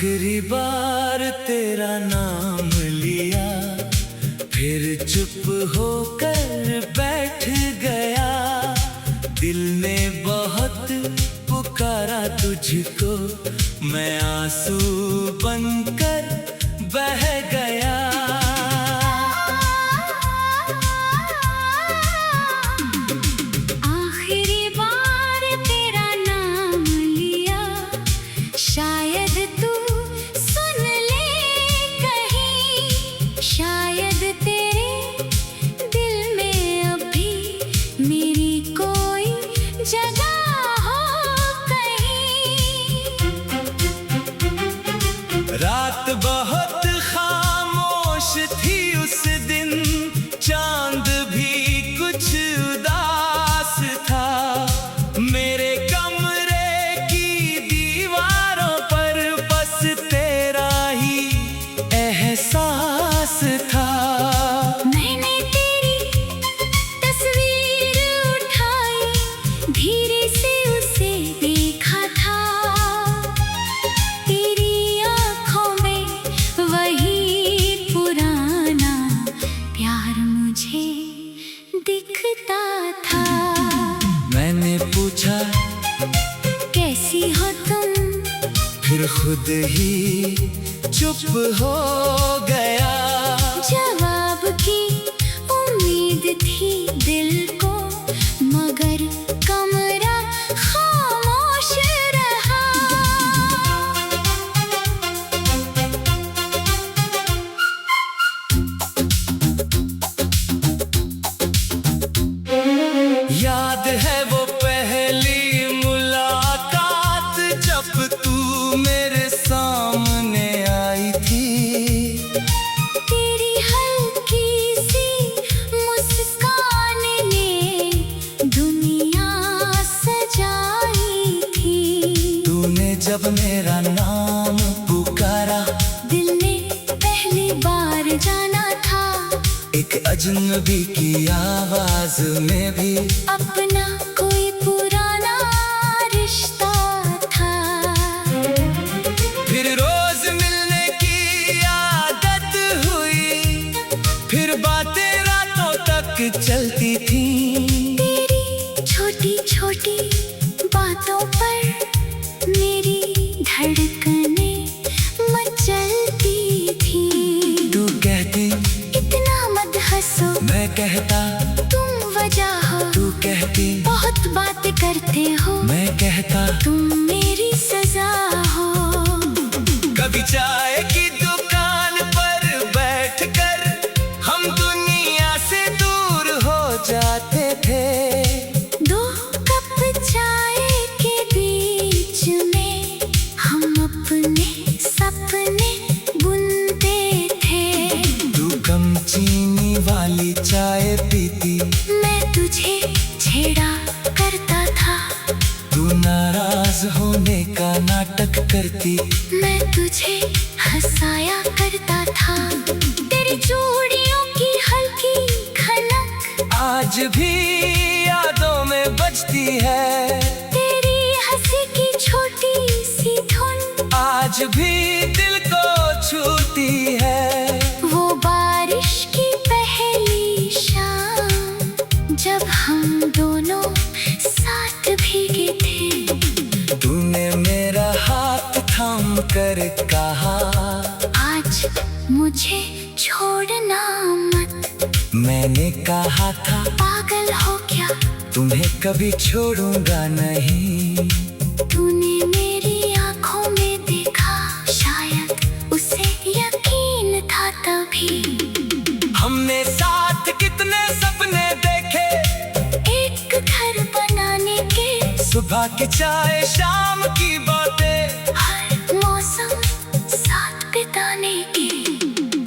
आखिरी बार तेरा नाम लिया, फिर चुप होकर बैठ गया। दिल ने बहुत पुकारा तुझको, मैं आंसू बनकर बह गया। आखिरी बार तेरा नाम लिया, शायद तू सुन ले कहीं, शायद तेरे दिल में अभी मेरी कोई जगह हो कहीं। रात बहुत खामोश थी उस दिन, चांद भी कुछ उदास था। मेरे कमरे की दीवारों पर बस तेरा ही एहसास था। मैंने तेरी तस्वीर उठाई, धीरे से उसे देखा था। तेरी आँखों में वही पुराना प्यार मुझे दिखता था। मैंने पूछा कैसी हो तुम, फिर खुद ही चुप हो गया। जवाब की उम्मीद थी दिल को, मगर कमरा खामोश रहा। याद है वो पहली मुलाकात, जब तू मेरे सामने आई थी। तेरी हल्की सी मुस्कान ने दुनिया सजाई थी। तूने जब मेरा नाम पुकारा, दिल ने पहली बार जाना था, एक अजनबी की आवाज में भी अपना कोई पुराना रिश्ता था। फिर रोज मिलने की आदत हुई, फिर बातें रातों तक चलती थी। तेरी छोटी छोटी बातों पर मेरी धड़कनें मचलती थी। तू कहती इतना मत हंसो, मैं कहता तुम वजह हो। तू कहती बहुत बातें करते हो, मैं कहता तुम मेरी सजा हो। कभी चाय की दुकान पर बैठकर हम दुनिया से दूर हो जाते थे। दो कप चाय के बीच में हम अपने सपने बुनते थे। तू कम चीनी वाली चाय पीती, मैं तुझे छेड़ा करता था। तू नाराज होने का नाटक करती, मैं तुझे हंसाया करता था। तेरी चूड़ियों की हल्की खनक आज भी यादों में बजती है। तेरी हंसी की छोटी सी धुन आज भी दिल को छूती है। वो बारिश की पहली शाम, जब हम दोनों साथ भीगे थे। तूने मेरा हाथ थाम कर कहा, आज मुझे छोड़ना मत। मैंने कहा था पागल हो क्या, तुम्हें कभी छोड़ूंगा नहीं। तूने मेरी आंखों में देखा, शायद उसे यकीन था तभी। हमने साथ कितने सपने देखे, एक घर बनाने के, सुबह की चाय शाम की बातें, हर मौसम साथ बिताने की।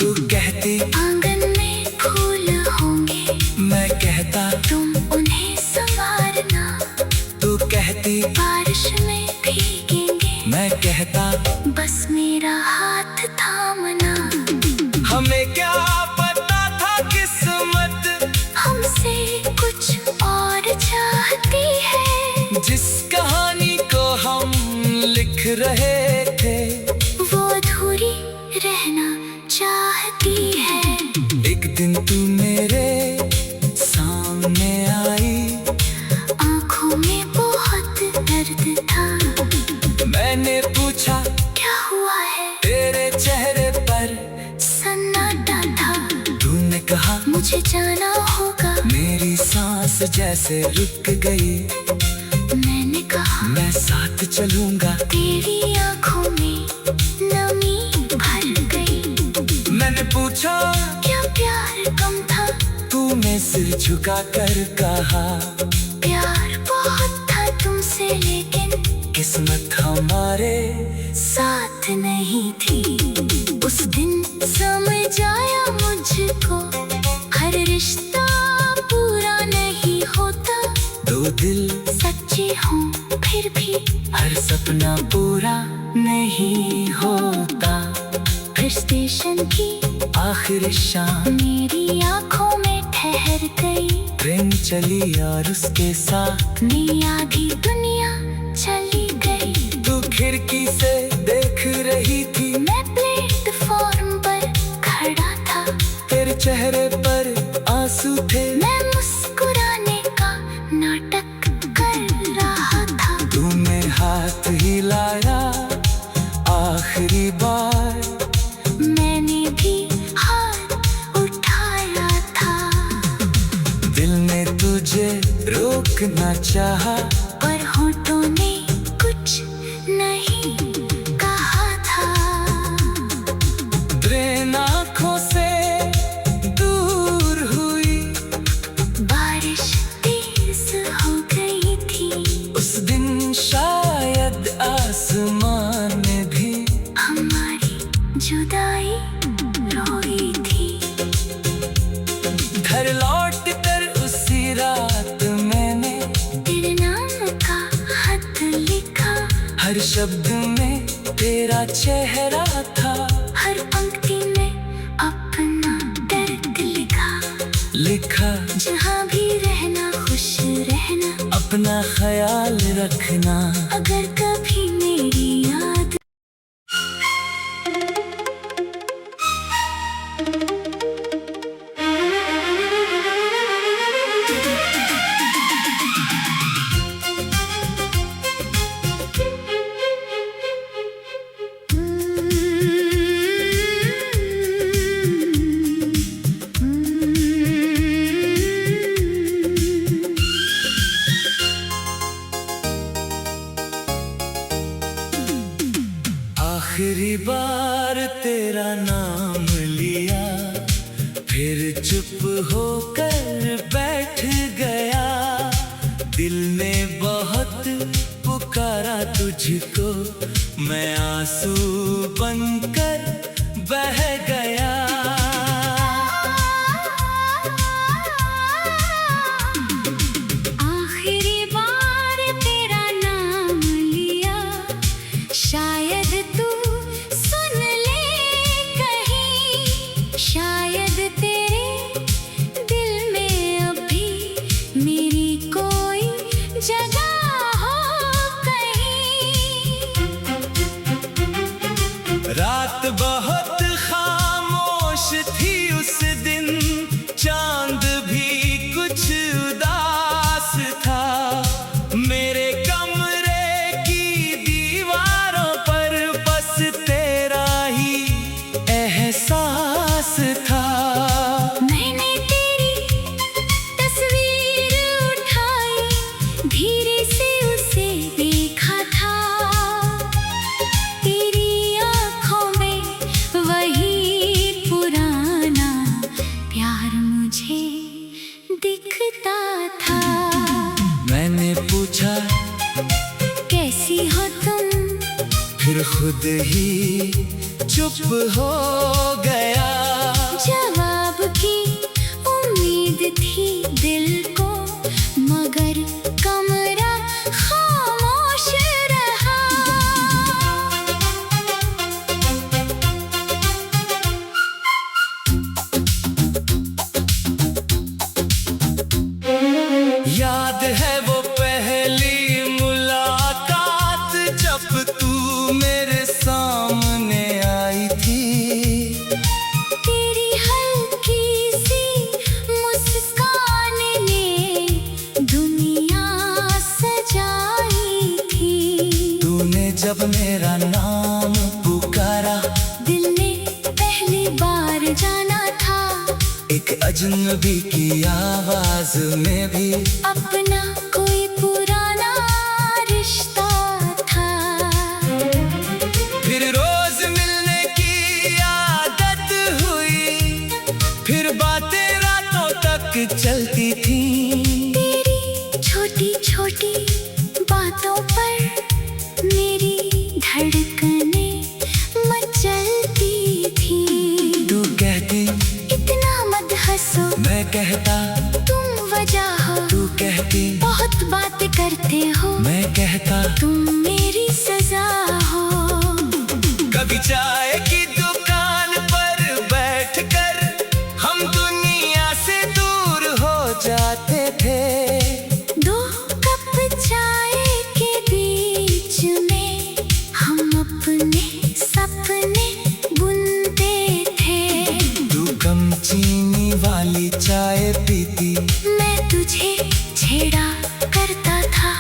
तू कहती आंगन में फूल होंगे, मैं कहता तुम उन्हें संवारना। तू कहती बारिश में भीगेंगे, मैं कहता बस मेरा हाथ थामना। हमें क्या पता था किस्मत हमसे कुछ और चाहती है। जिस कहानी को हम लिख रहे थे, वो दिन तू मेरे सामने आई, आंखों में बहुत दर्द था। मैंने पूछा क्या हुआ है? तेरे चेहरे पर सन्नाटा था। तूने कहा मुझे जाना होगा। मेरी सांस जैसे रुक गई। मैंने कहा मैं साथ चलूंगा। तेरी आंखों में नमी भर गई। मैंने पूछा क्या प्यार कम था? तूने सिर झुका कर कहा प्यार बहुत था तुमसे, लेकिन किस्मत हमारे साथ नहीं थी। उस दिन समझ आया मुझको, हर रिश्ता पूरा नहीं होता। दो दिल सच्चे हों फिर भी हर सपना पूरा नहीं होता। फिर स्टेशन की आखिरी शाम मेरी आंखों में ठहर गई। ट्रेन चली और उसके साथ मेरी आधी दुनिया चली गई। तू खिड़की से देख रही थी, मैं प्लेटफॉर्म पर खड़ा था। तेरे चेहरे पर आंसू थे। मैं मुस्कुराने का नाटक कर रहा था। तूने हाथ हिलाया आखिरी बार, मैंने भी हाथ उठाया था। दिल ने तुझे रोकना चाहा, पर होठों ने कुछ नहीं कहा था। ट्रेन आँखों से दूर हुई, बारिश तेज हो गई थी। उस दिन शायद आसमान में भी हमारी जुदाई रोई थी। घर लौट कर उसी रात मैंने तेरे नाम का खत लिखा। हर शब्द में तेरा चेहरा था। हर पंक्ति में अपना दर्द लिखा। जहाँ भी रहना खुश रहना, अपना ख्याल रखना। अगर कभी मेरी याद आखिरी बार तेरा नाम लिया, फिर चुप होकर बैठ गया। दिल ने बहुत पुकारा तुझको, मैं आंसू बनकर बह गया। आखिरी बार तेरा नाम लिया, शायद तू सुन ले कहीं। शायद तेरे दिल में अभी मेरी कोई जगह हो कहीं। रात बहुत खामोश थी उस दिन, चांद भी कुछ उदास था। मेरे कमरे की दीवारों पर बस तेरा ही एहसास था। मैंने तेरी तस्वीर उठाई, धीरे से उसे देखा था। तेरी आँखों में वही पुराना प्यार मुझे दिखता था। मैंने पूछा कैसी हो तुम? फिर खुद ही चुप हो गया। जवाब की उम्मीद थी दिल को, मगर कमरा खामोश रहा। याद है वो पहली मुलाकात, जब तू मेरे सामने आई थी। तेरी हल्की सी जब मेरा नाम पुकारा, दिल ने पहली बार जाना था, एक अजनबी की आवाज में भी अपना कोई पुराना रिश्ता था। फिर रोज मिलने की आदत हुई, फिर बातें रातों तक चलती थी। तेरी छोटी छोटी बातों पर मेरी धड़कनें मचलती थी। तू कहती इतना मत हंसो, मैं कहता तुम वजह हो। तू कहती बहुत बातें करते हो, मैं कहता तुम मेरी सजा हो। कभी चाय की दुकान पर बैठकर हम दुनिया से दूर हो जाते थे। दो कप चाय के बीच में हम अपने सपने बुनते थे। तू कम चीनी वाली चाय पीती, मैं तुझे छेड़ा करता था,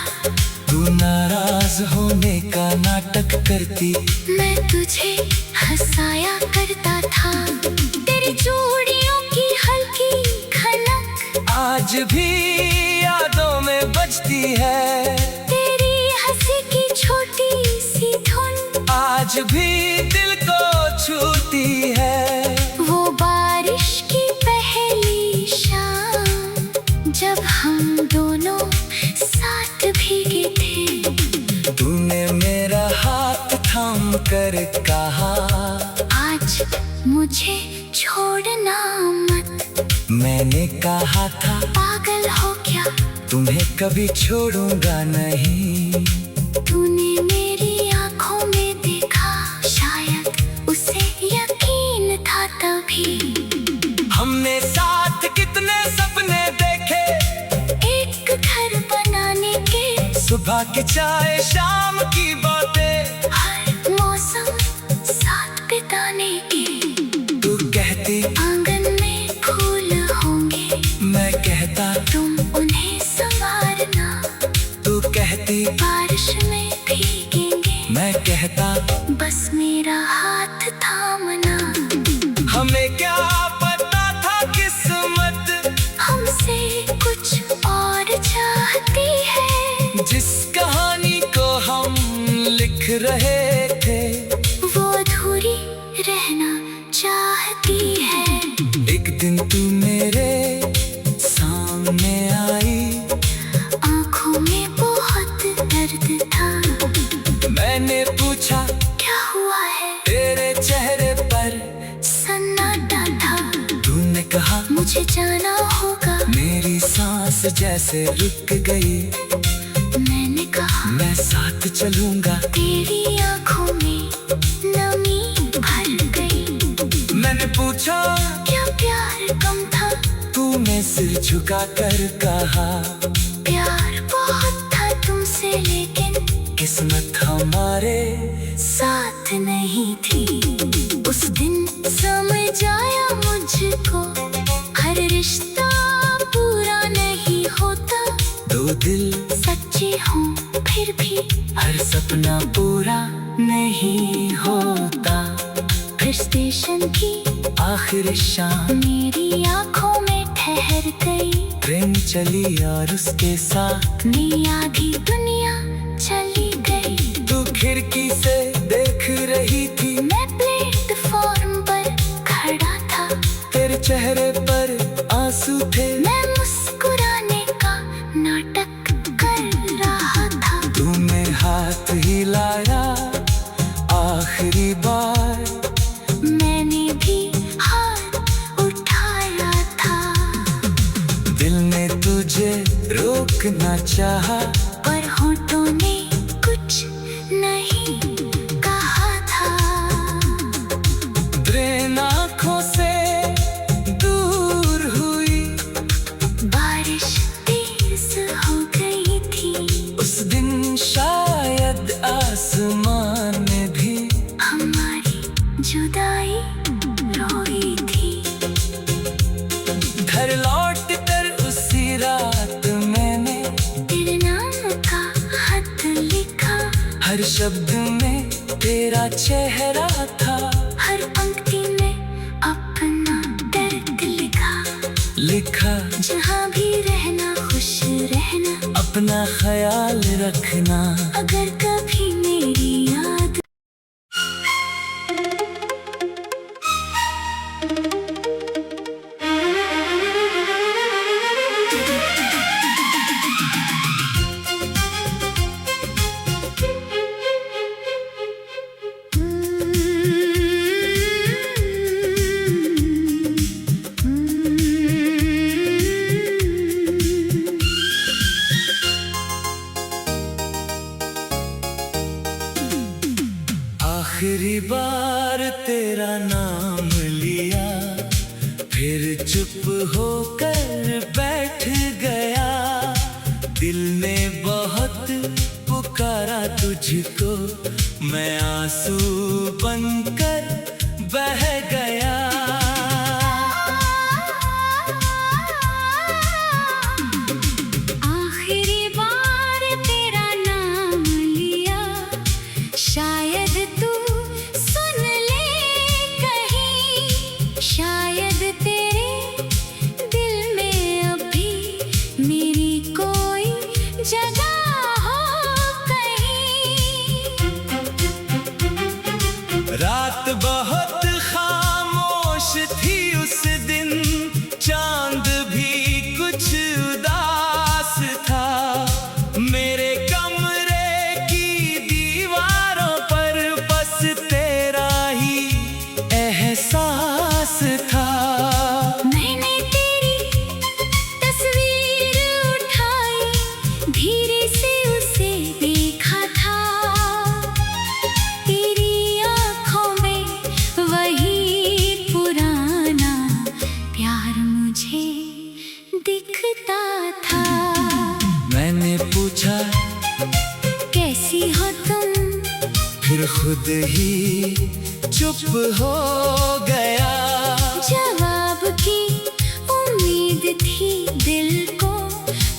तू नाराज होने का नाटक करती। मैं तुझे हंसाया करता था। तेरी चूड़ियों की हल्की खनक आज भी यादों में बजती है, तेरी हंसी की छोटी सी धुन आज भी दिल को छूती है। वो बारिश की पहली शाम जब हम दोनों साथ भीगे थे। तूने मेरा हाथ थाम कर कहा, आज मुझे छोड़ना मत। मैंने कहा था पागल हो क्या, तुम्हें कभी छोड़ूंगा नहीं। तूने मेरी आंखों में देखा, शायद उसे यकीन था तभी। हमने साथ कितने सपने देखे, एक घर बनाने के, सुबह की चाय शाम की बातें, हर मौसम साथ बिताने के। तू कहती आंगन में फूल होंगे, मैं कहता तुम उन्हें संवारना। तू कहती बारिश में भीगेंगे, मैं कहता बस मेरा हाथ थामना। हमें क्या पता था किस्मत हमसे कुछ और चाहती है, जिस कहानी को हम लिख रहे थे वो अधूरी रहना चाहती है। एक दिन तू मेरे सामने आई, आंखों में बहुत दर्द था। मैंने पूछा क्या हुआ है, तेरे चेहरे पर, सन्नाटा था। तूने कहा मुझे जाना होगा, मेरी सांस जैसे रुक गई। मैंने कहा मैं साथ चलूंगा, तेरी आंखों में नमी भर गई। मैंने पूछा क्या प्यार कम था, तूने सिर झुका कर कहा प्यार बहुत था तुमसे, लेकिन किस्मत हमारे साथ नहीं थी। उस दिन समझ आया मुझको, हर रिश्ता पूरा नहीं होता। दो दिल सच्चे हों फिर भी हर सपना पूरा नहीं होता। फिर स्टेशन की आखिरी शाम मेरी आंखों में ठहर गई। ट्रेन चली और उसके साथ मैं आधी दुनिया चली गई। तू खिड़की से देख रही थी, मैं प्लेटफॉर्म पर खड़ा था, तेरे चेहरे पर आंसू थे। मैं मुस्कुराने का नाटक कर रहा था। तूने हाथ हिलाया आखिरी बार, मैंने भी हाथ उठाया था, दिल ने तुझे रोकना चाहा, पर होठों ने कुछ नहीं कहा था। ट्रेन आँखों से दूर हुई, बारिश तेज हो गई थी। उस दिन शायद आसमान में भी हमारी जुदाई रोई थी। घर लौट कर उसी रात मैंने तेरे नाम का खत लिखा, हर हर शब्द में तेरा चेहरा था, हर पंक्ति में अपना दर्द लिखा। जहाँ भी रहना खुश रहना, अपना ख्याल रखना। अगर कभी मेरी याद आखिरी बार तेरा नाम लिया, फिर चुप होकर बैठ गया। दिल ने बहुत पुकारा तुझको, मैं आंसू बनकर बह गया। आखिरी बार तेरा नाम लिया, शायद तू सुन ले कहीं, शायद तेरे दिल में अभी मेरी कोई जगह हो कहीं। रात बहुत खामोश थी उस दिन, चांद भी कुछ उदास था। मेरे कमरे की दीवारों पर बस तेरा ही एहसास था। मैंने तेरी तस्वीर उठाई, धीरे से उसे देखा था। तेरी आँखों में वही पुराना प्यार मुझे दिखता था। मैंने पूछा कैसी हो तुम, फिर खुद ही चुप हो गया। जवाब की उम्मीद थी दिल को,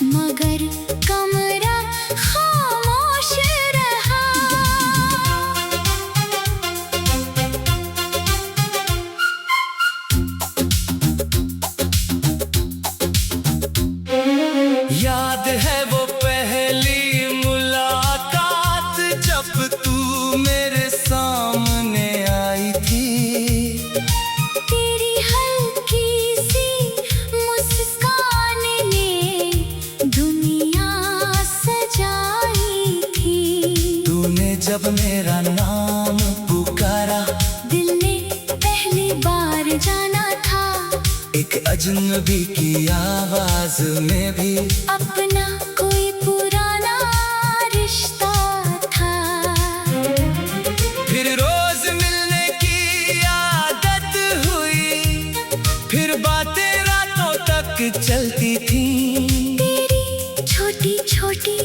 मगर कमरा खामोश रहा। याद है वो पहली मुलाकात, जब तू मेरे सामने आई थी। तेरी हल्की सी मुस्कान ने दुनिया सजाई थी। तूने जब मेरा नाम पुकारा, दिल ने पहली बार जाना था, एक अजनबी की आवाज में भी अपना कोई पुराना रिश्ता था। फिर रोज मिलने की आदत हुई, फिर बातें रातों तक चलती थी। तेरी छोटी छोटी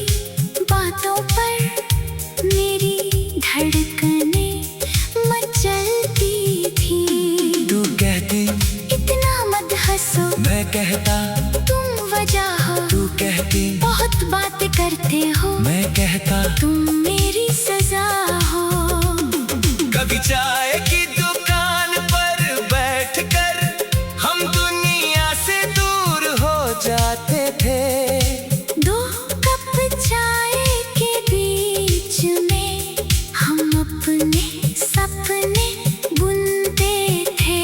बातों पर मेरी धड़कनें मचलती थी। तू कहती इतना मत हंसो, मैं कहता तुम वजह हो। तू कहती बहुत बातें करते हो, मैं कहता तुम मेरी सजा हो। कभी चाय की दुकान पर बैठकर हम दुनिया से दूर हो जाते थे। दो कप चाय के बीच में हम अपने सपने बुनते थे।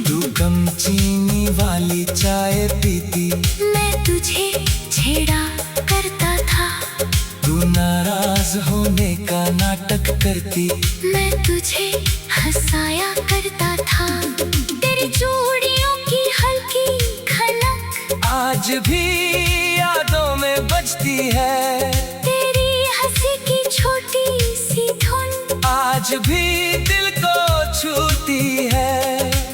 तू कम चीनी वाली चाय पीती, मैं तुझे छेड़ा करता था। तू नाराज होने का नाटक करती, मैं तुझे हंसाया करता था। तेरी चूड़ियों की हल्की खनक आज भी यादों में बजती है। तेरी हंसी की छोटी सी धुन आज भी दिल को छूती है।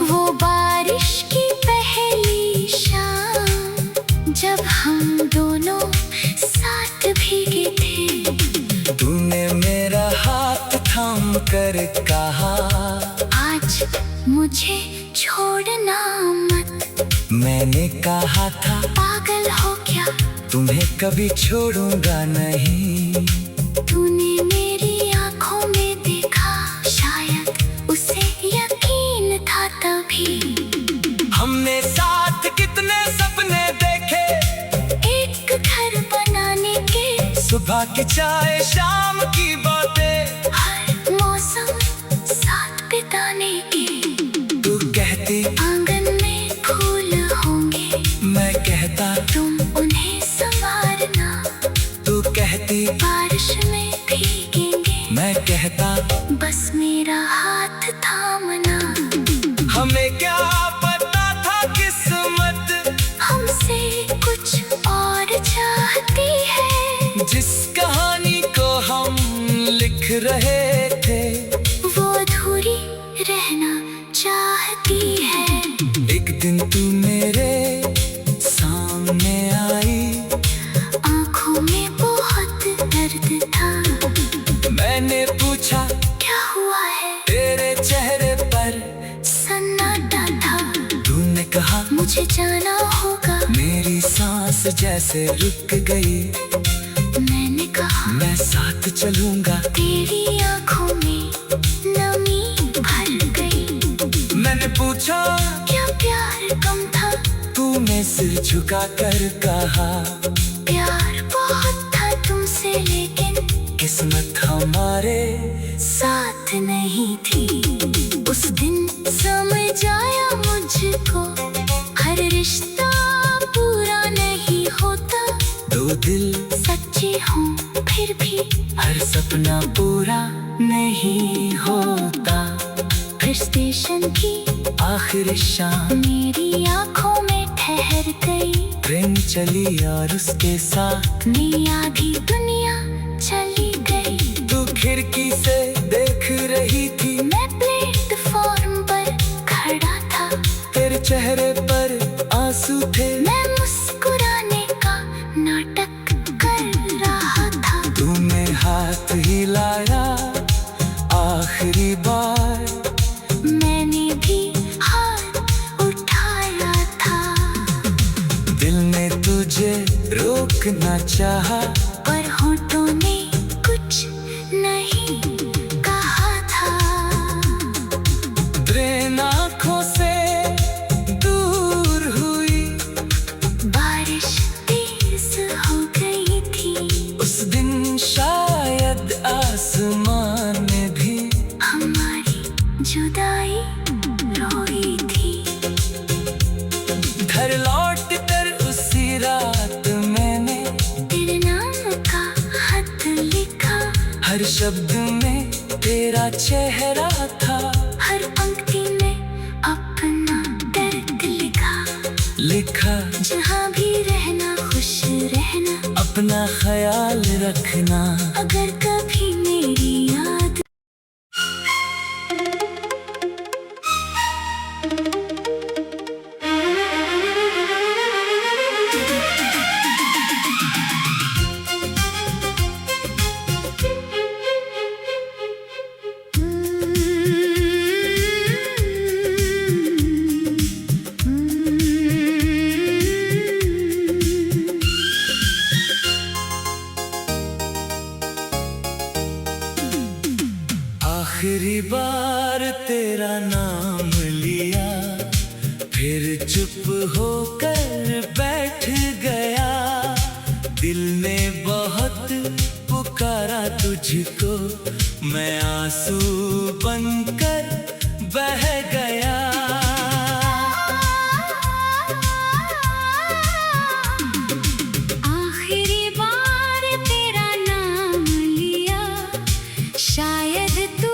वो बारिश की पहली शाम, जब हम दोनों साथ भीगे थे। तूने मेरा हाथ थाम कर कहा, आज मुझे छोड़ना मत। मैंने कहा था पागल हो क्या, तुम्हें कभी छोड़ूंगा नहीं। तूने मेरी भी। हमने साथ कितने सपने देखे, एक घर बनाने के, सुबह की चाय शाम की बातें, हर मौसम साथ बिताने के। तू कहती आंगन में फूल होंगे, मैं कहता तुम उन्हें संवारना। तू कहती बारिश में भीगेंगे, मैं कहता बस मेरा हाथ थामना। हमें क्या पता था किस्मत हमसे कुछ और चाहती है, जिस कहानी को हम लिख रहे थे वो अधूरी रहना चाहती है। एक दिन तू मेरे सामने आई, आँखों में बहुत दर्द था। मैंने पूछा क्या हुआ है, तेरे चेहरे पर, सन्नाटा था। तूने कहा मुझे जाना होगा, मेरी सांस जैसे रुक गई। मैंने कहा मैं साथ चलूंगा, तेरी आँखों में नमी भर गई। मैंने पूछा क्या प्यार कम था, तूने सिर झुका कर कहा प्यार बहुत था तुमसे, लेकिन किस्मत हमारे साथ नहीं थी। उस दिन समझ आया मुझको, हर रिश्ता पूरा नहीं होता। दो दिल सच्चे हों फिर भी हर सपना पूरा नहीं होता। फिर स्टेशन की आखिरी शाम मेरी आँखों में ठहर गई। ट्रेन चली और उसके साथ मेरी आधी दुनिया चली गई। तू खिड़की से देख रही थी, मैं प्लेटफॉर्म पर खड़ा था, तेरे चेहरे पर आंसू थे। मैं मुस्कुराने का नाटक कर रहा था। तूने हाथ हिलाया आखिरी बार, मैंने भी हाथ उठाया था, दिल ने तुझे रोकना चाहा, पर होठों ने कुछ नहीं कहा था। ट्रेन आँखों से दूर हुई, बारिश तेज हो गई थी। उस दिन शायद आसमान में भी हमारी जुदाई रोई थी। घर लौट कर उसी रात मैंने तेरे नाम का खत लिखा, हर शब्द में तेरा चेहरा था। हर पंक्ति में अपना दर्द लिखा। लिखा जहाँ भी रहना खुश रहना, अपना ख्याल रखना। अगर कभी मेरी याद आखिरी बार तेरा नाम लिया, फिर चुप होकर बैठ गया। दिल ने बहुत पुकारा तुझको, मैं आंसू बनकर बह गया। आखिरी बार तेरा नाम लिया, शायद तू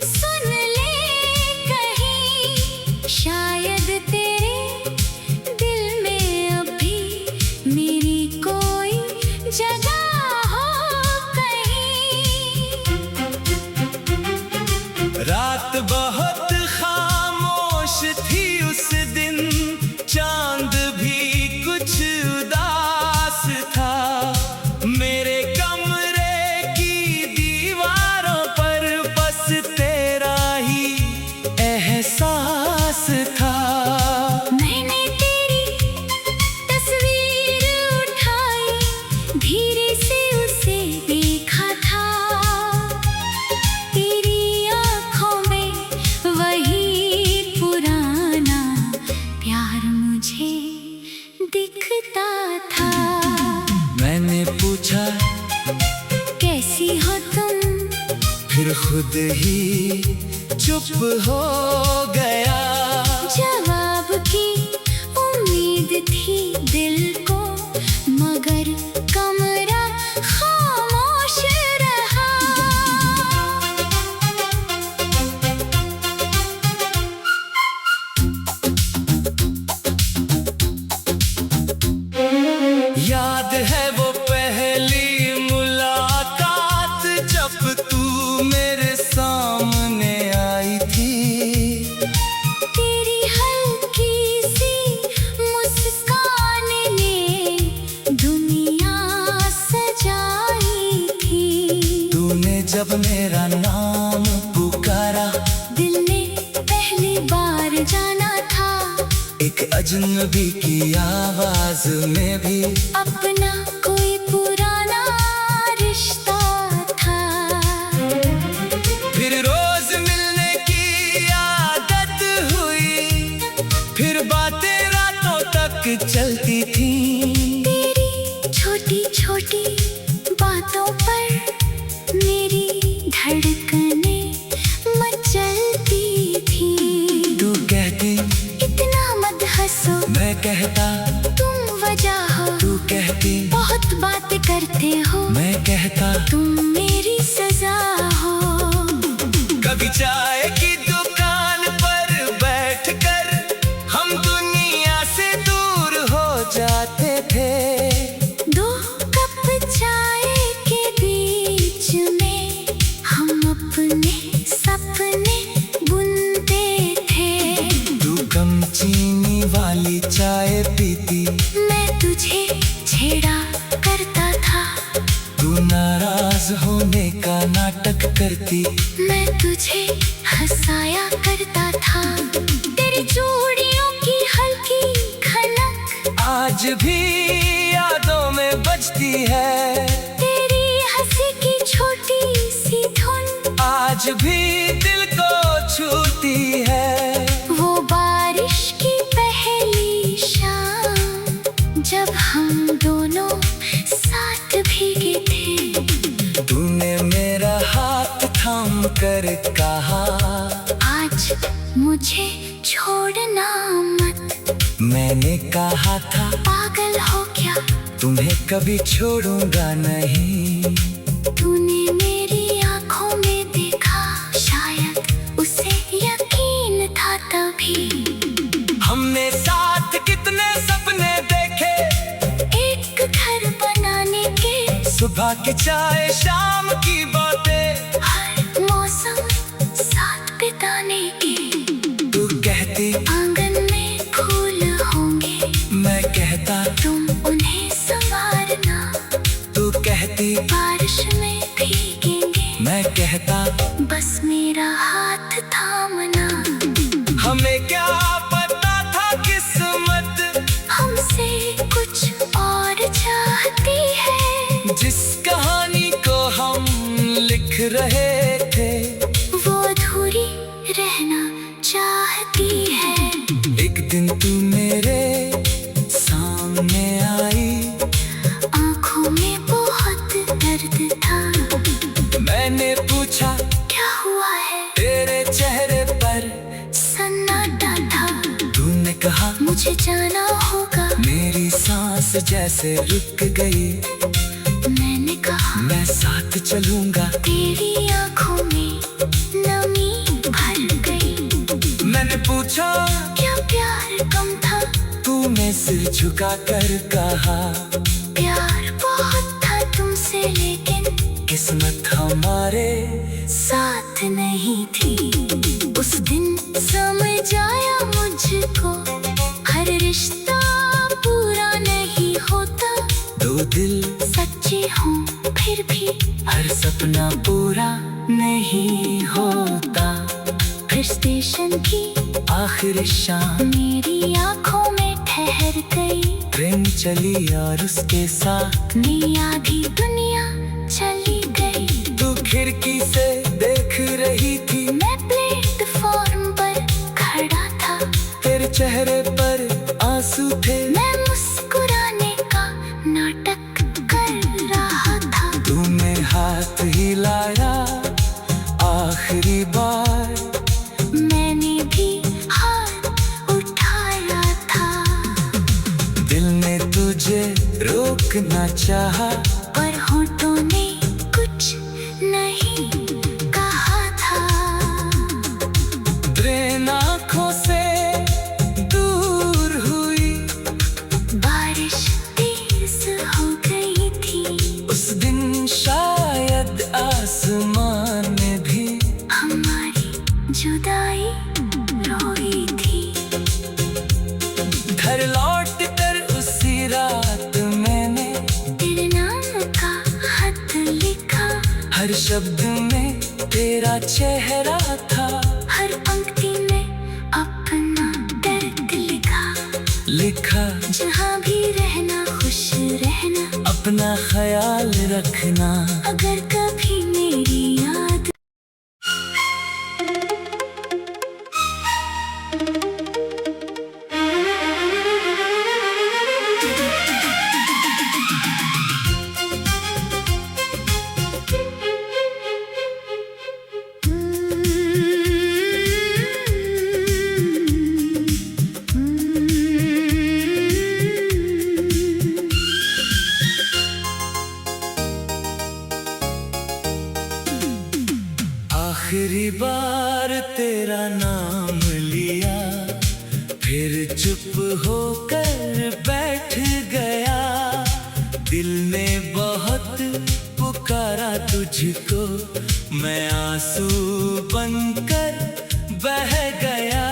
सुन ले कहीं, शायद तेरे दिल में अभी मेरी कोई जगह हो कहीं। रात बहुत खामोश थी उस दिन, चांद भी कुछ उदास था। मेरे कमरे की दीवारों पर बस तेरा ही एहसास था। मैंने तेरी तस्वीर उठाई, धीरे से उसे देखा था। तेरी आँखों में वही पुराना दिखता था। मैंने पूछा कैसी हो तुम, फिर खुद ही चुप हो गया। जवाब की उम्मीद थी दिल को, मगर कमरा खामोश रहा। याद है वो पहली मुलाकात जब तू मेरे सामने आई थी। तेरी हल्की सी मुस्कान ने दुनिया सजाई थी। तूने जब मेरा नाम पुकारा, दिल ने पहली बार जाना था, एक अजनबी की आवाज में भी अपना कोई पुराना रिश्ता था। फिर रोज मिलने की आदत हुई, फिर बातें रातों तक चलती थी। तेरी छोटी छोटी बातों पर मेरी धड़कनें मचलती थी। तू कहती इतना मत हंसो, मैं कहता तुम वजह हो। तू कहती बहुत बातें करते हो, मैं कहता तुम मेरी सजा हो। कभी चाय की दुकान पर बैठकर हम दुनिया से दूर हो जाते थे। दो कप चाय के बीच में हम अपने सपने बुनते थे। तू कम चीनी वाली चाय पीती, मैं तुझे छेड़ा करता था, तू नाराज होने का नाटक करती। मैं तुझे हंसाया करता था। तेरी चूड़ियों की हल्की खनक आज भी यादों में बजती है। तेरी हंसी की छोटी सी धुन आज भी दिल को छूती है। वो बारिश की पहली शाम जब हम दोनों साथ भीगे थे। तूने मेरा हाथ थाम कर कहा, आज मुझे छोड़ना मत। मैंने कहा था पागल हो क्या, तुम्हें कभी छोड़ूंगा नहीं। तूने मेरी आंखों में देखा, शायद उसे यकीन था तभी। हमने साथ कितने सपने देखे, एक घर बनाने के, सुबह की चाय शाम की बातें, हर मौसम साथ बिताने के। तू कहती आंगन में फूल होंगे, मैं कहता तुम उन्हें संवारना। तू कहती बारिश में भीगेंगे, मैं कहता बस मेरा हाथ थामना। हमें क्या पता था किस्मत हमसे कुछ और चाहती है। जिस कहानी को हम लिख रहे थे, वो अधूरी रहना चाहती है। एक दिन तू मेरे सामने आई, आंखों में बहुत दर्द था। मैंने पूछा क्या हुआ है, तेरे चेहरे पर सन्नाटा था। तूने कहा मुझे जाना होगा, मेरी सांस जैसे रुक गई। मैंने कहा मैं साथ चलूंगा, तेरी आंखों में नमी भर गई। मैंने पूछा क्या प्यार कम था, तूने सिर झुका कर कहा प्यार बहुत था तुमसे, लेकिन किस्मत हमारे साथ नहीं थी। उस दिन समझ आया मुझको, हर रिश्ता पूरा नहीं होता। दो दिल सच्चे हों फिर भी हर सपना पूरा नहीं होता। फिर स्टेशन की आखिरी शाम मेरी आंखों में ठहर गई। ट्रेन चली और उसके साथ मैं आधी दुनिया चली गई। तू खिड़की से देख रही थी, मैं प्लेटफॉर्म पर खड़ा था, तेरे चेहरे पर आंसू थे। मैं मुस्कुरा चाहा, पर होठों ने कुछ नहीं कहा था। ट्रेन आँखों से दूर हुई, बारिश तेज हो गई थी। उस दिन शायद आसमान में भी हमारी जुदाई रोई थी। घर लौट कर उसी रात मैंने तेरे नाम का खत लिखा। हर शब्द में तेरा चेहरा था, हर पंक्ति में अपना दर्द लिखा। जहाँ भी रहना खुश रहना, अपना ख्याल रखना। अगर कभी मेरी याद आखिरी बार तेरा नाम लिया, फिर चुप होकर बैठ गया। दिल ने बहुत पुकारा तुझको, मैं आंसू बनकर बह गया।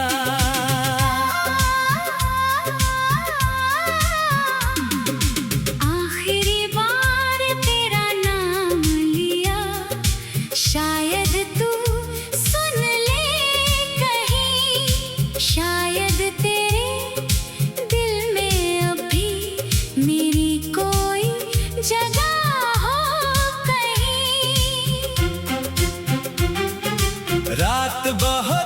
आखिरी बार तेरा नाम लिया, शायद तू सुन ले कहीं। शायद तेरे दिल में अभी मेरी कोई जगह हो कहीं। रात बहुत